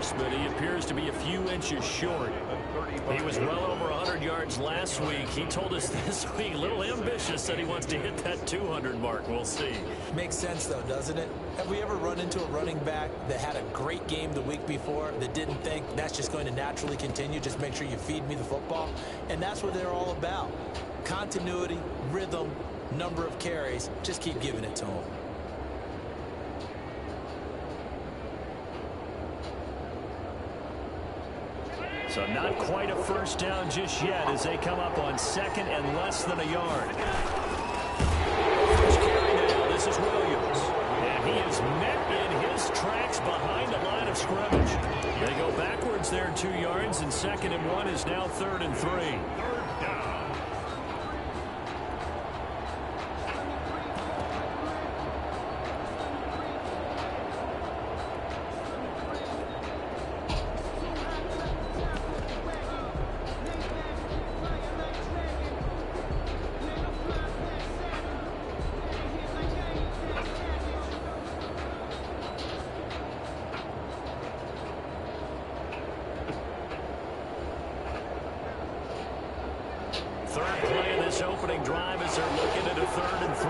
close, but he appears to be a few inches short. He was well over 100 yards last week. He told us this week, a little ambitious, said he wants to hit that 200 mark. We'll see. Makes sense, though, doesn't it? Have we ever run into a running back that had a great game the week before that didn't think that's just going to naturally continue? Just make sure you feed me the football. And that's what they're all about. Continuity, rhythm, number of carries. Just keep giving it to them. So not quite a first down just yet as they come up on second and less than a yard. First carry now. This is Williams. And he is met in his tracks behind the line of scrimmage. They go backwards there 2 yards, and 2nd and 1 is now 3rd and 3. Third play in this opening drive as they're looking at a 3rd and 3.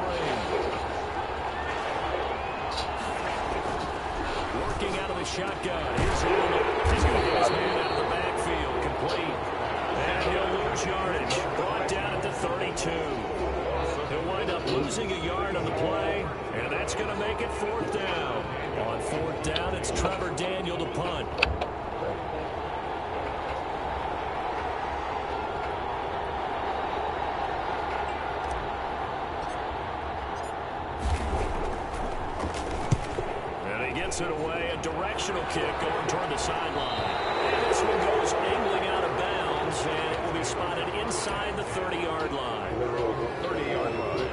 Working out of the shotgun. Here's Allen. He's going to get his man out of the backfield. Complete. And he'll lose yardage. Brought down at the 32. He'll wind up losing a yard on the play, and that's going to make it 4th down. On 4th down, it's Trevor Daniel to punt. Gets it away, a directional kick going toward the sideline. And this one goes angling out of bounds, and it will be spotted inside the 30-yard line. 30-yard line.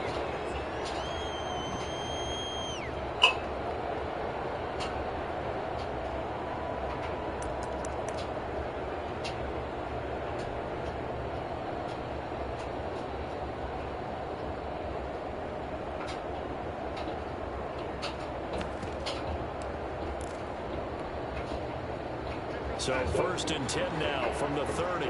So 1st and 10 now from the 30.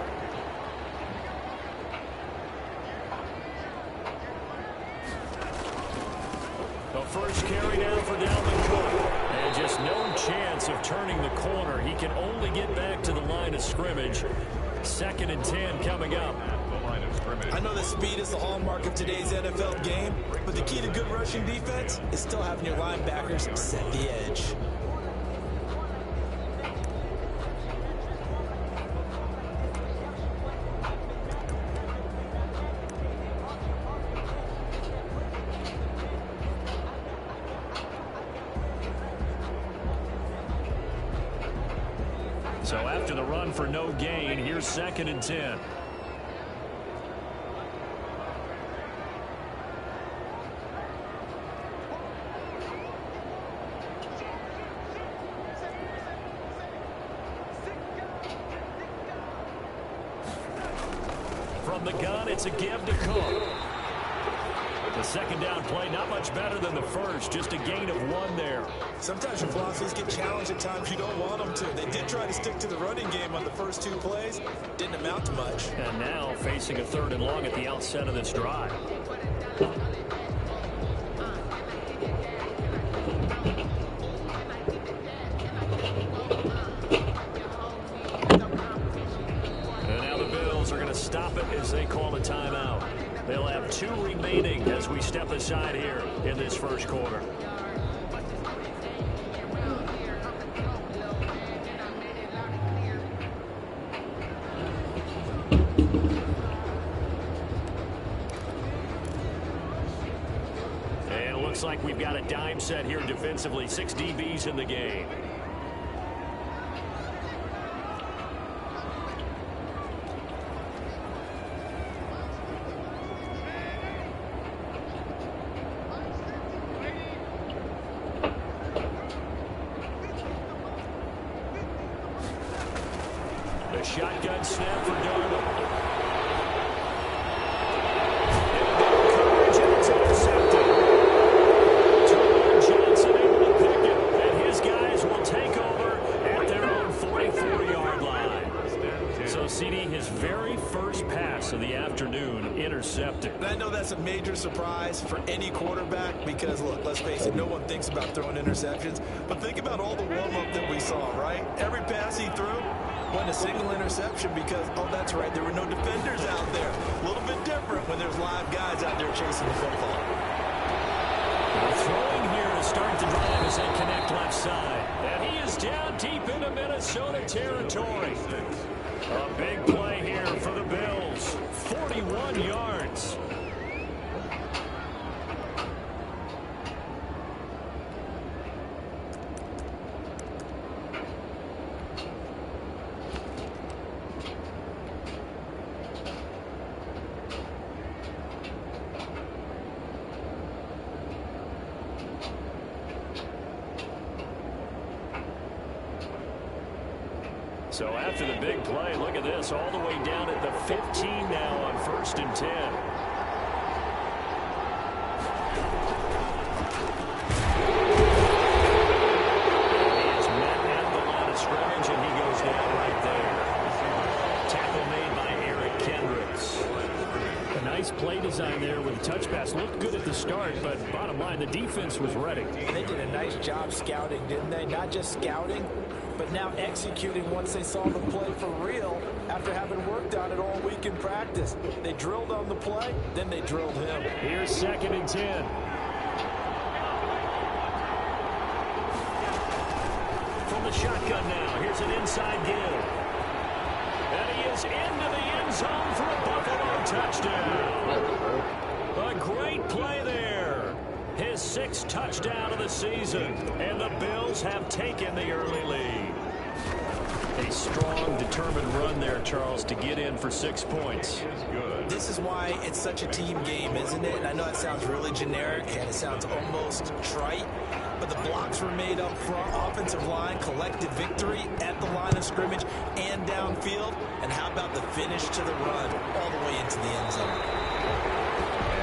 The first carry now for Dalvin Cook. And just no chance of turning the corner. He can only get back to the line of scrimmage. 2nd and 10 coming up. I know that speed is the hallmark of today's NFL game, but the key to good rushing defense is still having your linebackers set the edge. So after the run for no gain, here's 2nd and 10. From the gun, it's a give to Cook. The 2nd down play, not much better than the first, just a gain of 1 there. Sometimes your philosophies get challenged at times you don't want them to. They did try to stick to the running game on the first 2 plays. Didn't amount to much. And now facing a 3rd and long at the outset of this drive. And now the Bills are going to stop it as they call a timeout. They'll have 2 remaining as we step aside here in this first quarter. And it looks like we've got a dime set here defensively. 6 DBs in the game. Shotgun snap for Darnold. Coverage, and it's intercepted. Johnson able to pick it, and his guys will take over at their own 40. know that's a major surprise for any quarterback because, look, let's face it, no one thinks about throwing interceptions. But think about all the warm-up that we saw, right? Every pass he threw wasn't a single interception because, oh, that's right, there were no defenders out there. A little bit different when there's live guys out there chasing the football. Throwing here to start the drive as they connect left side. And he is down deep into Minnesota territory. A big play here for the Bills. 41 yards. So after the big play, look at this, all the way down at the 15 now on 1st and 10. He is met at the line of scrimmage, and he goes down right there. Tackle made by Eric Kendricks. A nice play design there with the touch pass. Looked good at the start, but bottom line, the defense was ready. They did a nice job scouting, didn't they? Not just scouting, but now executing once they saw the play for real after having worked on it all week in practice. They drilled on the play, then they drilled him. Here's 2nd and 10. From the shotgun now, here's an inside give. And he is into the end zone for a Buffalo touchdown. A great play there. His 6th touchdown of the season, and the Bills have taken the early lead. A strong, determined run there, Charles, to get in for 6 points. This is why it's such a team game, isn't it? And I know it sounds really generic, and it sounds almost trite, but the blocks were made up front, offensive line, collective victory at the line of scrimmage and downfield. And how about the finish to the run all the way into the end zone?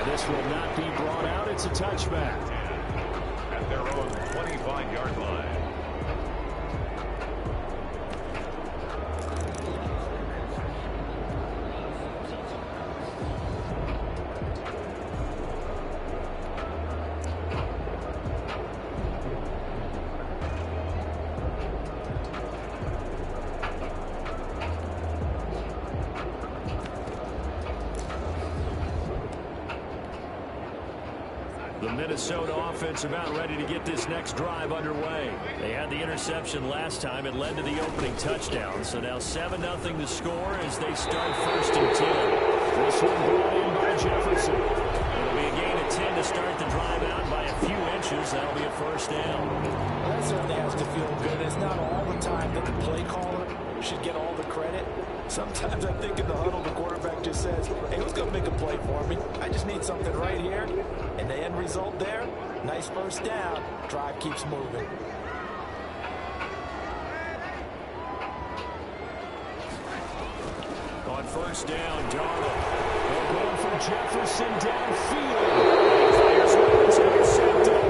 And this will not be brought out. It's a touchback. At their own 25-yard line. The Minnesota offense about ready to get this next drive underway. They had the interception last time. It led to the opening touchdown. So now 7-0 to score as they start 1st and 10. This one brought in by Jefferson. It'll be a gain of 10 to start the drive out by a few inches. That'll be a 1st down. That certainly has to feel good. It's not all the time that the play caller should get all the credit. Sometimes I think in the huddle, the quarterback just says, hey, who's going to make a play for me? I just need something right here. And the end result there, nice 1st down. Drive keeps moving. On 1st down, Darnold. They're going for Jefferson downfield. Fires one, it's intercepted.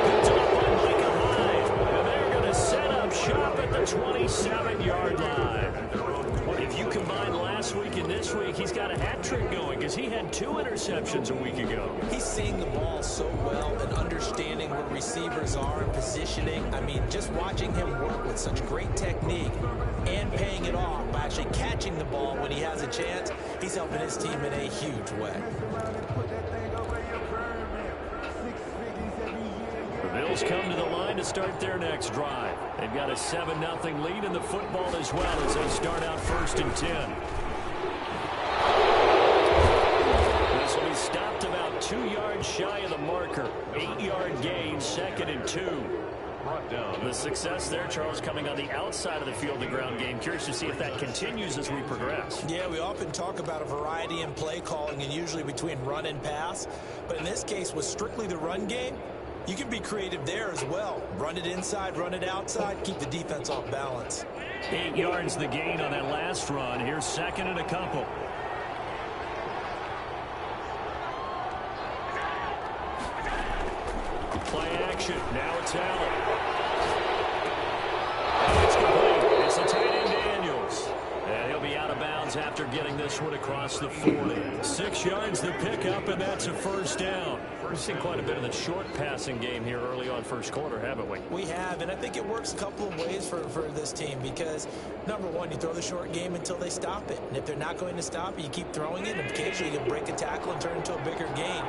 Picked up by Micah Hyde. And they're going to set up shop at the 27-yard line. If you combine last week and this week, he's got a hat trick going because he had 2 interceptions a week ago. He's seeing the ball so well and understanding where receivers are and positioning. I mean, just watching him work with such great technique and paying it off by actually catching the ball when he has a chance, he's helping his team in a huge way. The Bills come to the line to start their next drive. They've got a 7-0 lead in the football as well as they start out 1st and 10. This will be stopped about 2 yards shy of the marker. 8-yard gain, 2nd and 2. Brought down. The success there, Charles, coming on the outside of the field, the ground game. Curious to see if that continues as we progress. Yeah, we often talk about a variety in play calling and usually between run and pass. But in this case, with strictly the run game, you can be creative there as well. Run it inside, run it outside, keep the defense off balance. 8 yards the gain on that last run. Here's 2nd and a couple. Play action. Now it's Allen. And it's complete. It's the tight end Daniels. And he'll be out of bounds yards after getting this one across the 40. 6 yards to pick up, and that's a first down. We've seen quite a bit of the short passing game here early on first quarter, haven't we? We have, and I think it works a couple of ways for this team because, number one, you throw the short game until they stop it. And if they're not going to stop it, you keep throwing it, and occasionally you can break a tackle and turn it into a bigger gain.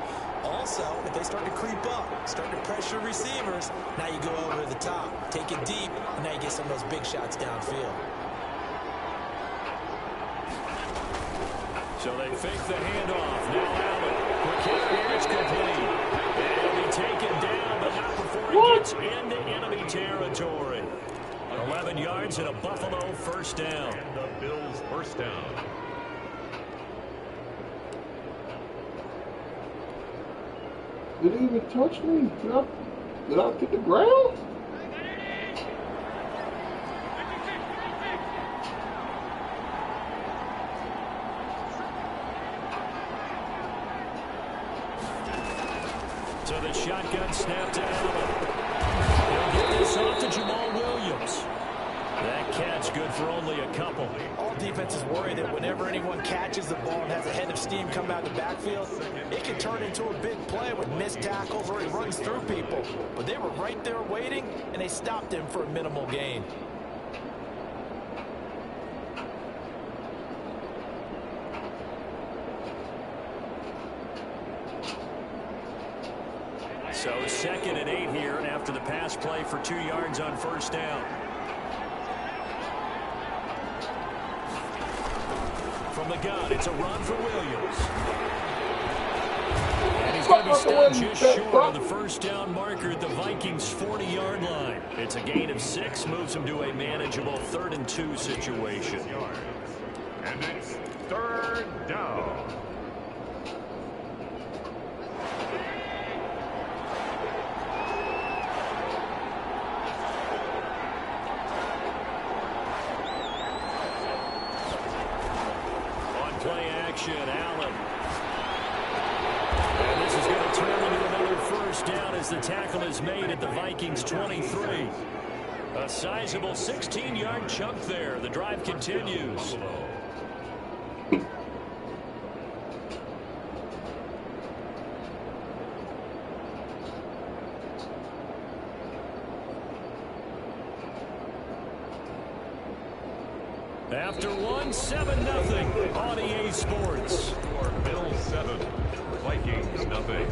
Also, if they start to creep up, start to pressure receivers, now you go over the top, take it deep, and now you get some of those big shots downfield. So they fake the handoff. Now Allen. Quick hit. It's complete. And he'll be taken down, but not before he gets into enemy territory. 11 yards and a Buffalo first down. And the Bills first down. Did he even touch me? Did I hit the ground? So the shotgun snap to Allen. He'll get this off to Jamal Williams. That catch good for only a couple. All defenses worry that whenever anyone catches the ball and has a head of steam come out the backfield, it can turn into a big play with missed tackles or he runs through people. But they were right there waiting, and they stopped him for a minimal gain. So 2nd and 8 here after the pass play for 2 yards on first down. From the gun, it's a run for Williams. And he's going to be stopped just short of the first down marker at the Vikings' 40-yard line. It's a gain of 6, moves him to a manageable 3rd and 2 situation. And it's 3rd down. Play action, Allen. And this is going to turn into another first down as the tackle is made at the Vikings' 23. A sizable 16-yard chunk there. The drive continues. After one, 7-0 on EA Sports. Score Bills 7, Vikings nothing.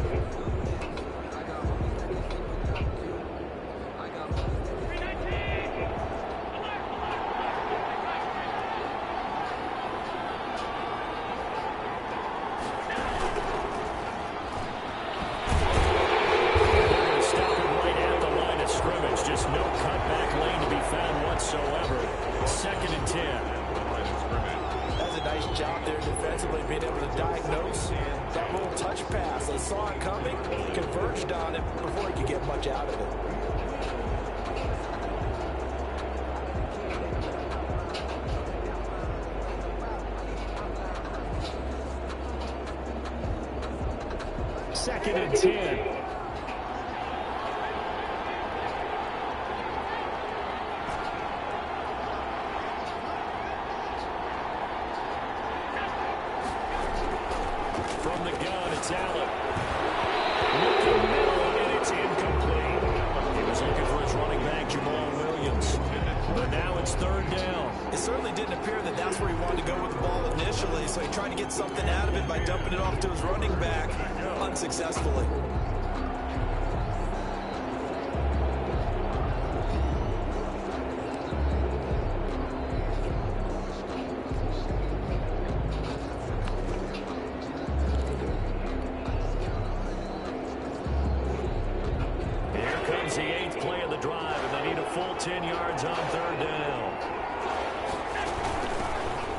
Stop him right at the line of scrimmage. Just no cutback lane to be found whatsoever. 2nd and 10. That's a nice job there defensively, being able to diagnose that little touch pass. They saw it coming, converged on it before he could get much out of it. Second and 10. From the gun, it's Allen. Looking middle, and it's incomplete. He was looking for his running back, Jamal Williams. But now it's 3rd down. It certainly didn't appear that that's where he wanted to go with the ball initially, so he tried to get something out of it by dumping it off to his running back unsuccessfully. The 8th play of the drive, and they need a full 10 yards on 3rd down.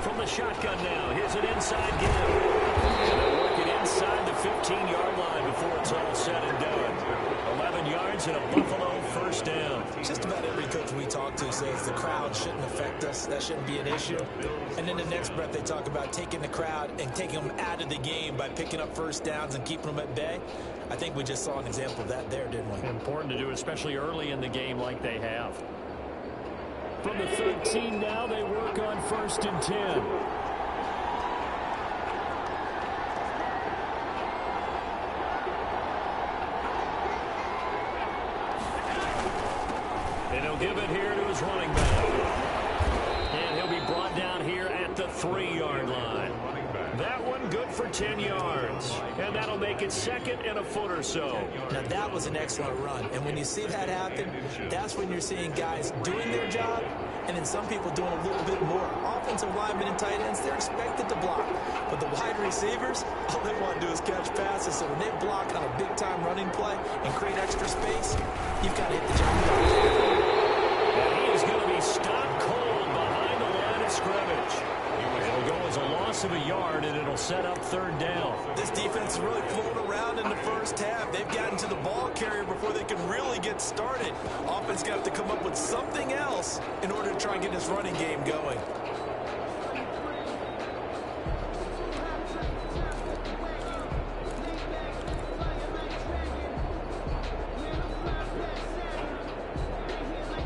From the shotgun now, here's an inside give. And they'll work it inside the 15-yard line before it's all said and done. 11 yards and a Buffalo first down. Just about every coach we talk to says the crowd shouldn't affect us. That shouldn't be an issue. And in the next breath, they talk about taking the crowd and taking them out of the game by picking up first downs and keeping them at bay. I think we just saw an example of that there, didn't we? Important to do, especially early in the game like they have. From the 13 now, they work on 1st and 10. he'll give it here to his running back. And he'll be brought down here at the 3-yard line. That one good for 10 yards. And that'll make it second and a foot or so. Now, that was an excellent run. And when you see that happen, that's when you're seeing guys doing their job and then some people doing a little bit more. Offensive linemen and tight ends, they're expected to block. But the wide receivers, all they want to do is catch passes. So when they block on a big-time running play and create extra space, you've got to hit the job done. And he is going to be stopped cold behind the line of scrimmage. It'll go as a loss of a yard, and it'll set up 3rd down. This defense is really floating around in the first half. They've gotten to the ball carrier before they can really get started. Offense going to have to come up with something else in order to try and get this running game going.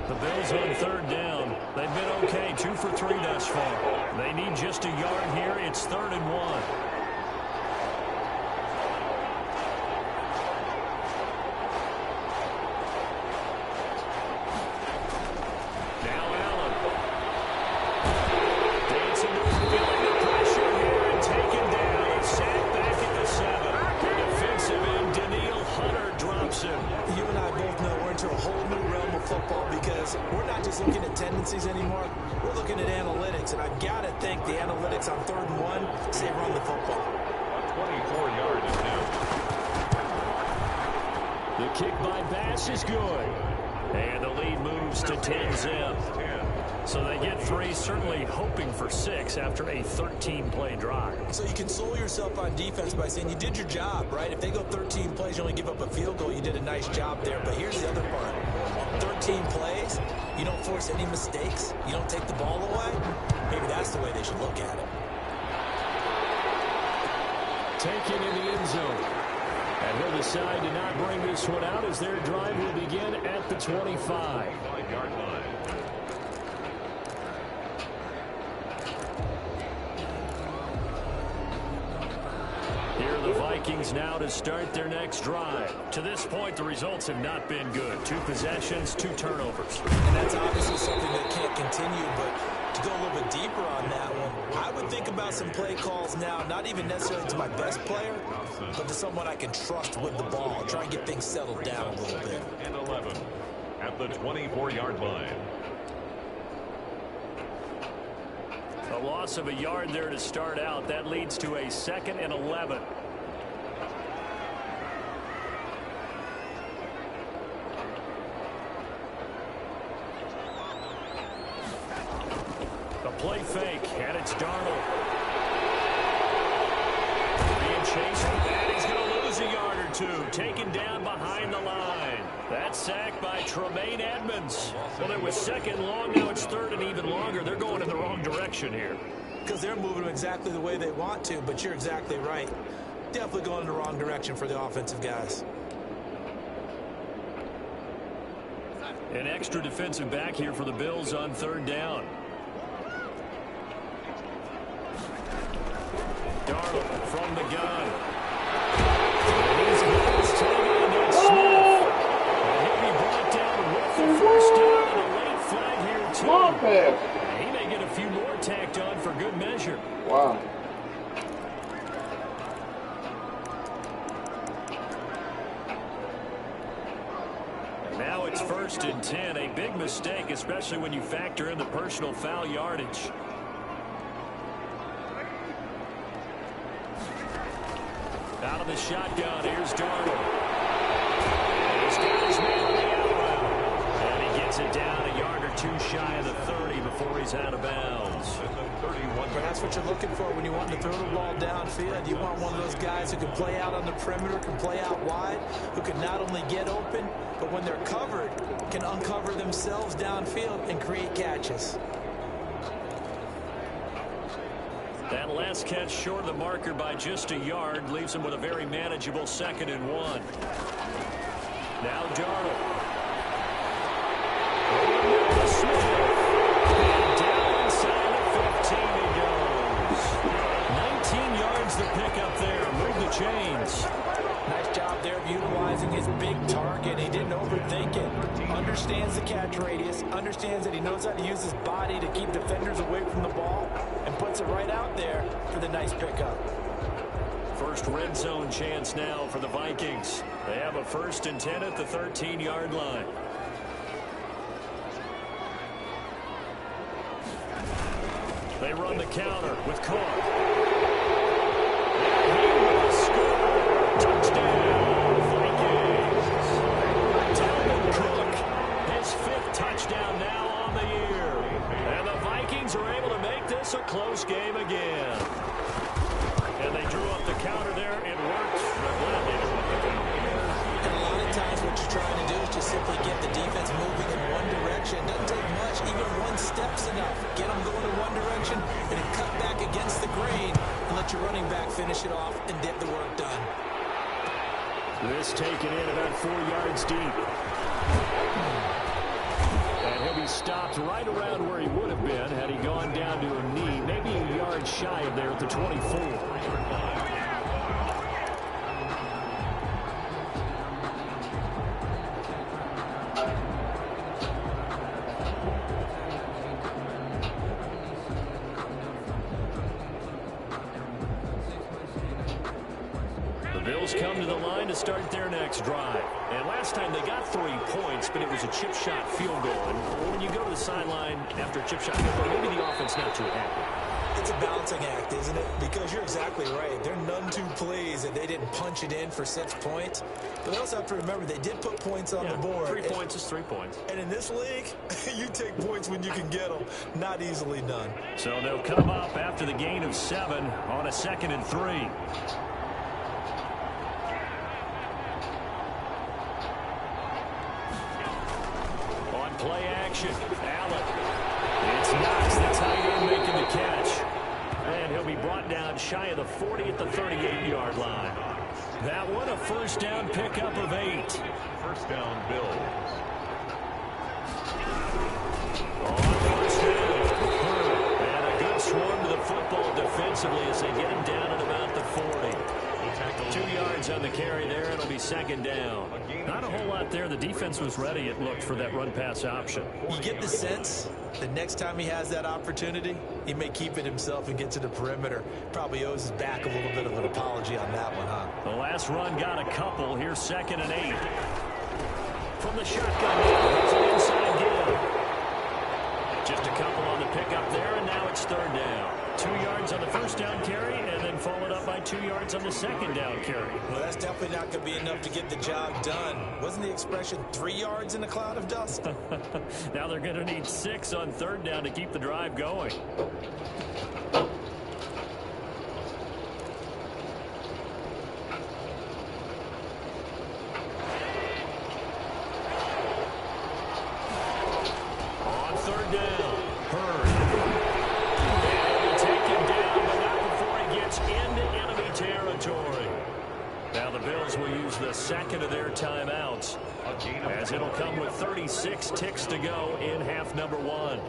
The Bills on 3rd down. They've been okay, 2 for 3 thus far. They need just a yard here. It's 3rd and 1. We're not just looking at tendencies anymore. We're looking at analytics, and I've got to think the analytics on 3rd and 1 say run the football. 24 yards now. The kick by Bass is good. And the lead moves to 10-zip. So they get 3, certainly hoping for 6 after a 13-play drive. So you console yourself on defense by saying you did your job, right? If they go 13 plays, you only give up a field goal, you did a nice job there. But here's the other part. 13 plays, you don't force any mistakes, you don't take the ball away. Maybe that's the way they should look at it. Taken in the end zone. And he'll decide to not bring this one out as their drive will begin at the 25. 5-yard line. Here are the Vikings now to start their next drive. To this point, the results have not been good. 2 possessions, 2 turnovers. And that's obviously something that can't continue, but to go a little bit deeper on that one, I would think about some play calls now, not even necessarily to my best player, but to someone I can trust with the ball. Try and get things settled down a little bit. And 11 at the 24-yard line. A loss of a yard there to start out. That leads to a 2nd and 11. A play fake, and it's Darnold. Being chased, and he's going to lose a yard or 2. Taken down behind the line. That's sacked by Tremaine Edmonds. Well, it was 2nd long, now it's 3rd and even longer. They're going in the wrong direction here. Because they're moving exactly the way they want to, but you're exactly right. Definitely going in the wrong direction for the offensive guys. An extra defensive back here for the Bills on 3rd down. Darnold from the gun. He's got his tailgate against Smith. And he'll be brought down with the 1st down and a late flag here, too. Long pass. He may get a few more tacked on for good measure. Wow. Now it's 1st and 10. A big mistake, especially when you factor in the personal foul yardage. Out of the shotgun, here's Darnold. He's got his man on the out route. And he gets it down a yard or 2 shy of the 30 before he's out of bounds. But that's what you're looking for when you want to throw the ball downfield. You want one of those guys who can play out on the perimeter, can play out wide, who can not only get open, but when they're covered, can uncover themselves downfield and create catches. That last catch short of the marker by just a yard leaves him with a very manageable 2nd and 1. Now Darnold. And down inside the 15 he goes. 19 yards to pick up there. Move the chains. Nice job there of utilizing his big target. He didn't overthink it. understands the catch radius, understands that he knows how to use his body to keep defenders away from the ball, and puts it right out there for the nice pickup. First red zone chance now for the Vikings. They have a 1st and 10 at the 13-yard line. They run the counter with Cook. And he will score. Touchdown, Vikings. Dalvin Cook, his 5th touchdown now on the year. And the Vikings are able to make this a close game again. And they drew up the counter there. It worked. They're glad they drew up the counter. And a lot of times what you're trying to do is just simply get the defense moving in one direction. It doesn't take much. Even one step's enough. Get them going in one direction and then cut back against the grain and let your running back finish it off and get the work done. This taken in about 4 yards deep. And he'll be stopped right around where he would have been had he gone down to a knee, maybe a yard shy of there at the 24. Come to the line to start their next drive. And last time they got 3 points, but it was a chip shot field goal. And when you go to the sideline after a chip shot field goal, maybe the offense not too happy. It's a balancing act, isn't it? Because you're exactly right. There are none too plays that they didn't punch it in for 6 points. But they also have to remember they did put points on the board. 3 points is 3 points. And in this league, you take points when you can get them. Not easily done. So they'll come up after the gain of 7 on a 2nd and 3. Play action. Allen. It's Knox, the tight end, making the catch. And he'll be brought down shy of the 40 at the 38-yard line. That one a 1st down pickup of 8. 1st down, Bills. On 1st down. And a good swarm to the football defensively as they get him down at about the 40. 2 yards on the carry there. It'll be 2nd down. Not a whole lot there. The defense was ready, it looked, for that run-pass option. You get the sense that next time he has that opportunity, he may keep it himself and get to the perimeter. Probably owes his back a little bit of an apology on that one, huh? The last run got a couple. Here's 2nd and 8. From the shotgun, here's an inside give. Just a couple on the pickup there, and now it's 3rd down. 2 yards on the 1st down carry, and then followed up by 2 yards on the 2nd down carry. Well, that's definitely not going to be enough to get the job done. Wasn't the expression 3 yards in a cloud of dust? Now they're going to need 6 on 3rd down to keep the drive going. On 3rd down, Hurd. Into enemy territory. Now the Bills will use the 2nd of their timeouts as it'll come with 36 ticks to go in half number 1.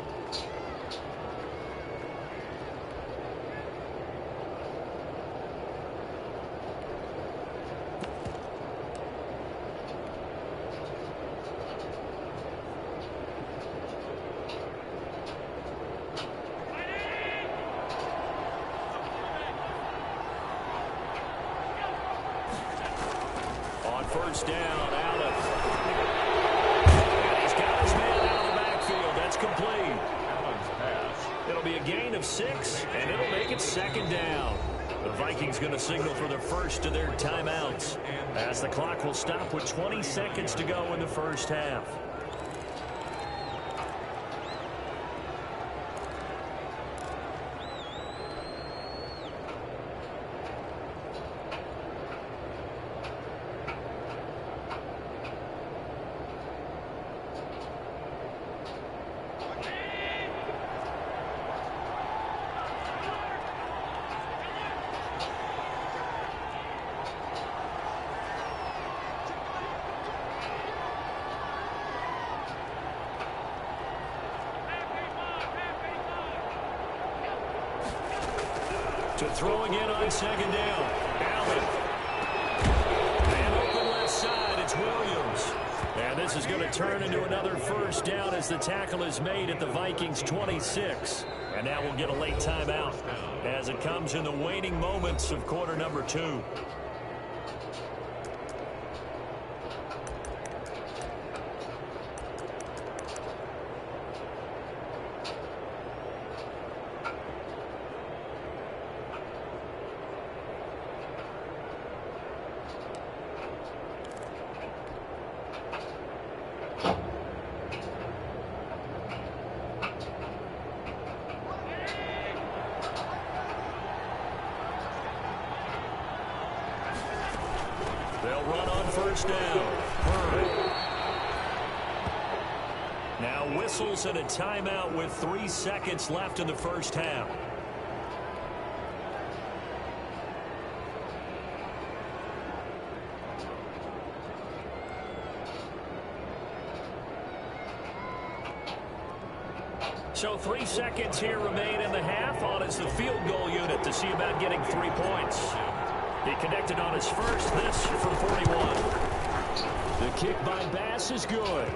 On 1st down, Allen. And he's got his man out of the backfield. That's complete. Allen's pass. It'll be a gain of 6, and it'll make it 2nd down. The Vikings going to signal for their 1st of their timeouts as the clock will stop with 20 seconds to go in the 1st half. To throw again on 2nd down. Allen. And open left side, it's Williams. And this This is going to turn into another first down as the tackle is made at the Vikings 26. And now we'll get a late timeout as it comes in the waning moments of quarter number 2. They'll run on first down. Now whistles and a timeout with 3 seconds left in the first half. So 3 seconds here remain in the half. On is the field goal unit to see about getting 3 points. He connected on his first, this from 41. The kick by Bass is good.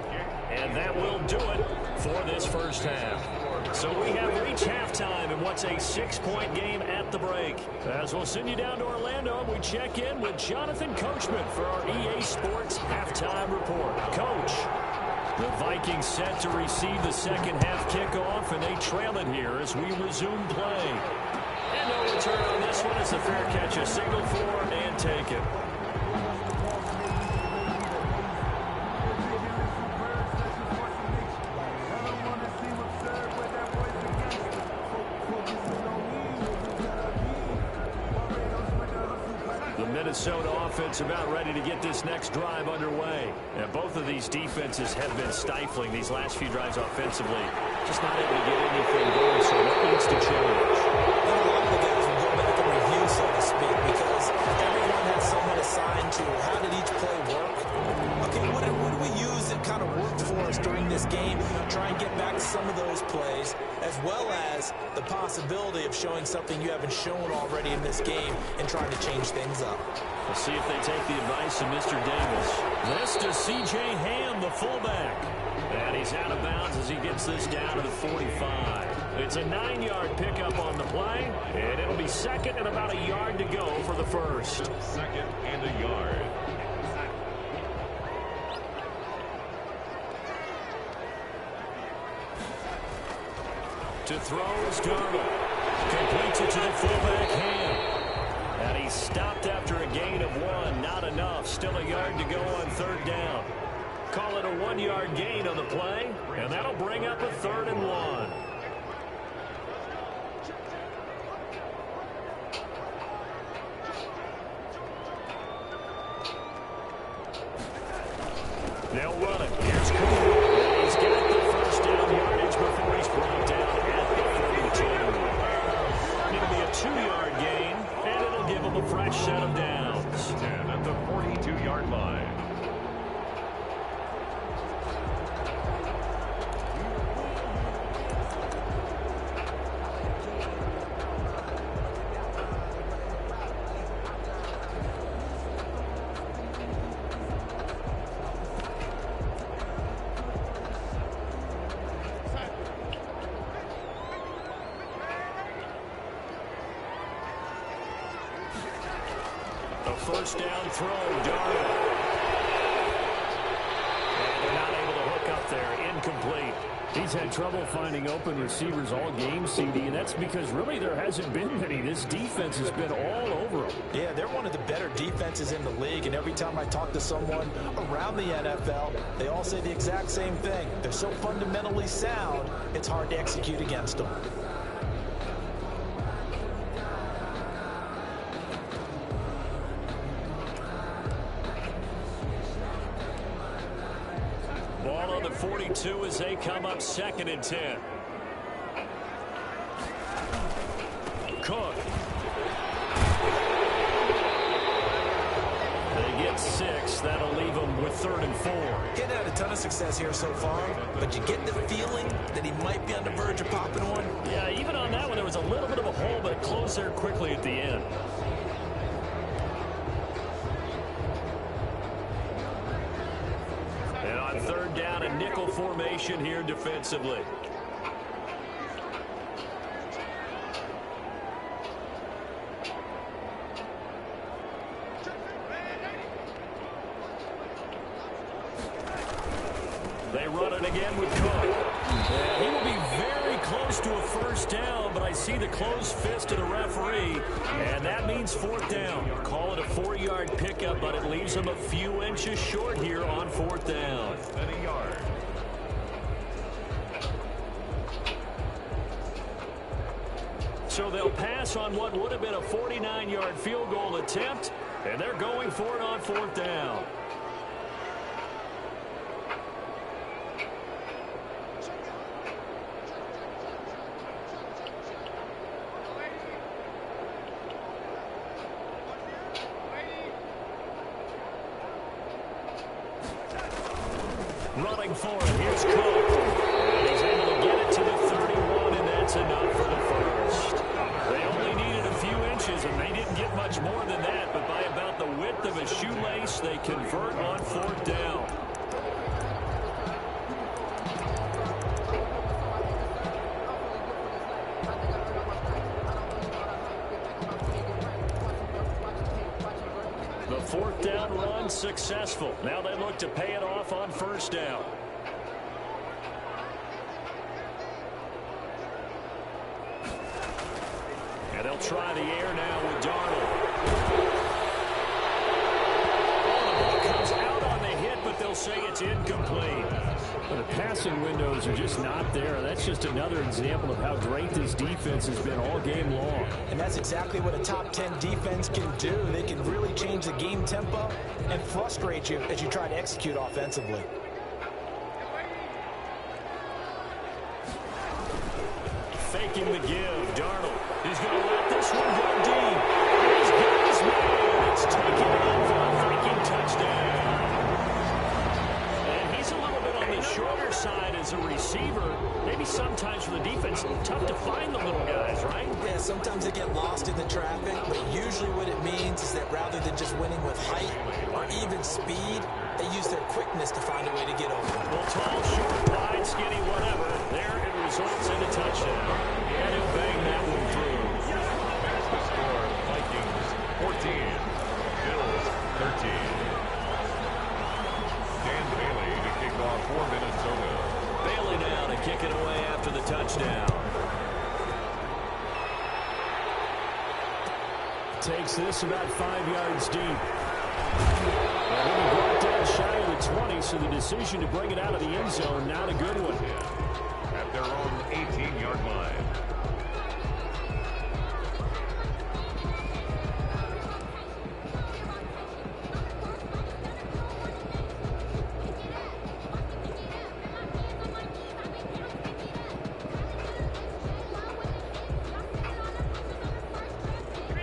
And that will do it for this first half. So we have reached halftime in what's a 6-point game at the break. As we'll send you down to Orlando, we check in with Jonathan Coachman for our EA Sports Halftime Report. Coach, the Vikings set to receive the second half kickoff, and they trail it here as we resume play. And no return on this one as the fair catch is signaled for and taken. Minnesota offense about ready to get this next drive underway. And both of these defenses have been stifling these last few drives offensively. Just not able to get anything going, so what needs to change? A lot of the guys will go back and review, so to speak, because everyone has someone assigned to how did each play work. Okay, what did we use that kind of worked for us during this game? Try and get back to some of those plays, as well as the possibility of showing something you haven't shown already in this game and trying to change things up. We'll see if they take the advice of Mr. Davis. This to C.J. Ham, the fullback. And he's out of bounds as he gets this down to the 45. It's a 9-yard pickup on the play, and it'll be second and about a yard to go for the first. Second and a yard. To throw is Darnold. Completes it to the fullback Ham. And he's stopped after a gain of 1. Not enough. Still a yard to go on third down. Call it a 1-yard gain on the play. And that'll bring up a 3rd and 1. They'll run it. Here's Cooper. He's got the first down yardage before he's brought down at the 42. It'll be a 2-yard gain, and it'll give him a fresh set of downs. 10 at the 42-yard line. First down throw, Darnold. And they're not able to hook up there. Incomplete. He's had trouble finding open receivers all game, CD, and that's because really there hasn't been many. This defense has been all over him. Yeah, they're one of the better defenses in the league, and every time I talk to someone around the NFL, they all say the exact same thing. They're so fundamentally sound, it's hard to execute against them. Ball on the 42 as they come up 2nd and 10. Cook. They get 6. That'll leave them with 3rd and 4. Getting had a ton of success here so far, but you get the feeling that he might be on the verge of popping one. Yeah, even on that one, there was a little bit of a hole, but it closed there quickly at the end. Third down and nickel formation here defensively. They run it again with Cook. And he will be very close to a first down, but I see the closed fist of the referee, and that means fourth down. Call it a 4-yard pickup, but it leaves him a few inches short here on fourth down. And a yard. So they'll pass on what would have been a 49-yard field goal attempt, and they're going for it on fourth down. Running for it. Here's Cook. And he's able to get it to the 31, and that's enough for the first. They only needed a few inches, and they didn't get much more than that, but by about the width of a shoelace, they convert on fourth down. The fourth down run successful. Now they look to pay it off on first down. And they'll try the air now with Darnold. Oh, the ball comes out on the hit, but they'll say it's incomplete. But the passing windows are just not there. That's just another example of how great this defense has been all game long. And that's exactly what a top 10 defense can do. They can really change the game tempo and frustrate you as you try to execute offensively. Faking the give. Darnold. He's going to let this one go deep. He's got his man. It's taken in for a freaking touchdown. And he's a little bit on the shorter side as a receiver. Maybe sometimes for the defense, tough to find the little guys, right? Yeah, sometimes they get lost in the traffic, but usually what it means is that rather than just winning with height or even speed, they use their quickness to find a way to get over. Well, tall, short, wide, skinny, whatever. There it results in a touchdown. And he'll bang that one through. The score, Vikings 14, Bills 13. Dan Bailey to kick off for Minnesota. Bailey now to kick it away after the touchdown. Takes this about 5 yards deep. Well, he brought down shy of the 20, so the decision to bring it out of the end zone, not a good one. At their own 18-yard line.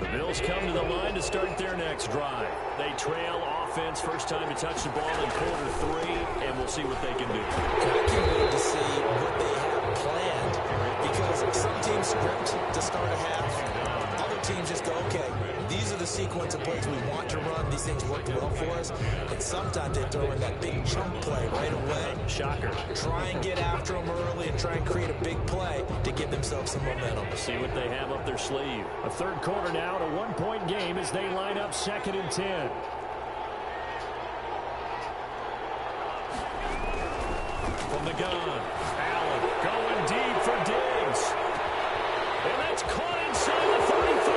The Bills come to the line to start their next drive. They trail offense, first time to touch the ball in quarter 3, and we'll see what they can do. I can't wait to see what they have planned, because some teams script to start a half. Other teams just go, okay, these are the sequence of plays we want to run. These things worked well for us. And sometimes they throw in that big chunk play right away. Shocker. Try and get after them early and try and create a big play to give themselves some momentum. See what they have up their sleeve. A third quarter now, a one-point game as they line up 2nd and 10. From the gun, Allen going deep for Diggs. And that's caught inside the 35.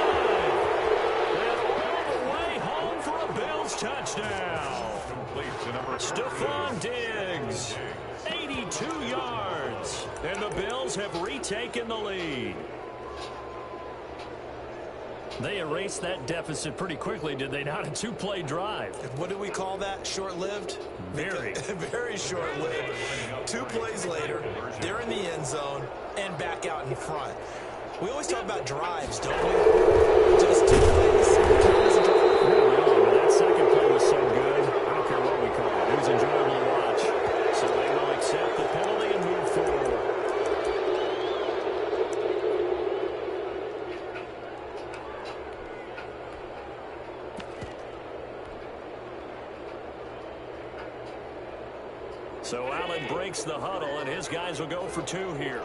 And all the way home for a Bills touchdown. Complete to number Stephon Diggs, 82 yards. And the Bills have retaken the lead. They erased that deficit pretty quickly, did they not? A 2-play drive. What do we call that? Short-lived? Very. Very short-lived. 2 plays later, they're in the end zone and back out in front. We always talk about drives, don't we? Just 2 plays. No, but that second play was so good. I don't care what we call it. It was enjoyable to watch. So they will accept the penalty and move forward. So Allen breaks the huddle, and his guys will go for 2 here.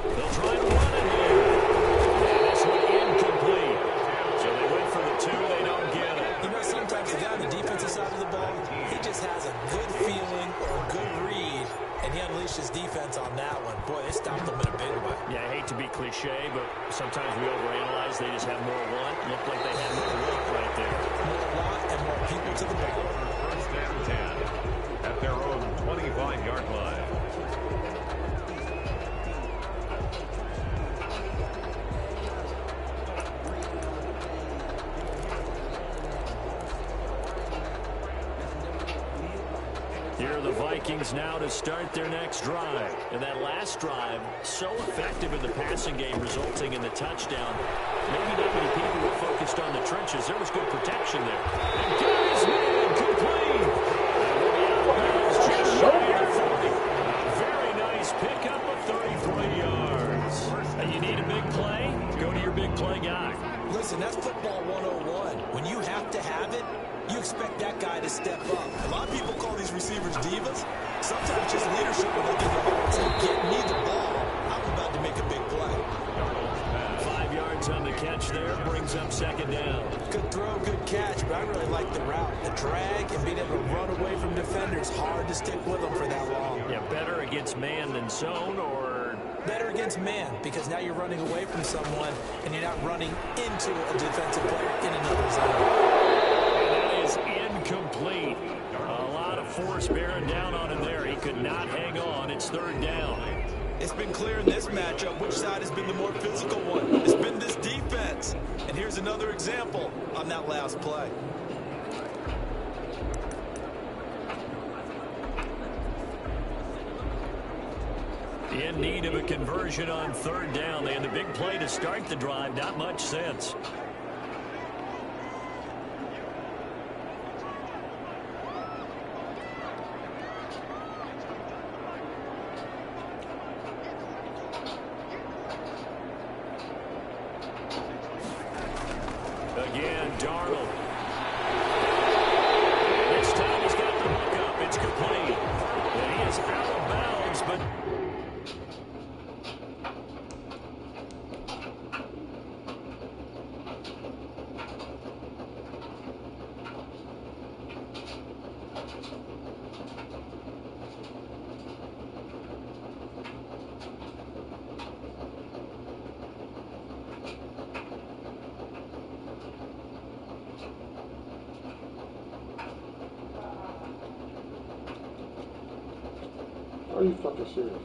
They'll try to run it here. And this one incomplete. So they went for the 2. They don't get it. You know, sometimes the guy on the defensive side of the ball, he just has a good feeling or a good read, and he unleashed his defense on that one. Boy, they stopped him in a big way. Yeah, I hate to be cliche, but sometimes we overanalyze. They just have more want. Looked like they had more want right there. More want and more people to the ball. First and 10 at their own 25-yard line. Here are the Vikings now to start their next drive. And that last drive, so effective in the passing game, resulting in the touchdown. Maybe not many people were focused on the trenches. There was good protection there. And got his man complete. And we'll be out of bounds just shy of 40. Very nice pickup of 33 yards. You need a big play? Go to your big play guy. Listen, that's football 101. When you have to have it, you expect that guy to step up. A lot of people call these receivers divas. Sometimes just leadership will look in the hole and say, get me the ball. I'm about to make a big play. 5 yards on the catch there, brings up second down. Good throw, good catch, but I really like the route. The drag and being able to run away from defenders, hard to stick with them for that long. Yeah, better against man than zone, or... Better against man, because now you're running away from someone and you're not running into a defensive player in another zone. That is incomplete. A lot of force bearing down on him there. He could not hang on. It's third down. It's been clear in this matchup which side has been the more physical one. It's been this defense. And here's another example on that last play. In need of a conversion on third down. They had the big play to start the drive. Not much sense. Again, Darnold. This time he's got the hook up. It's complete. And he is out of bounds, but... Are you fucking serious?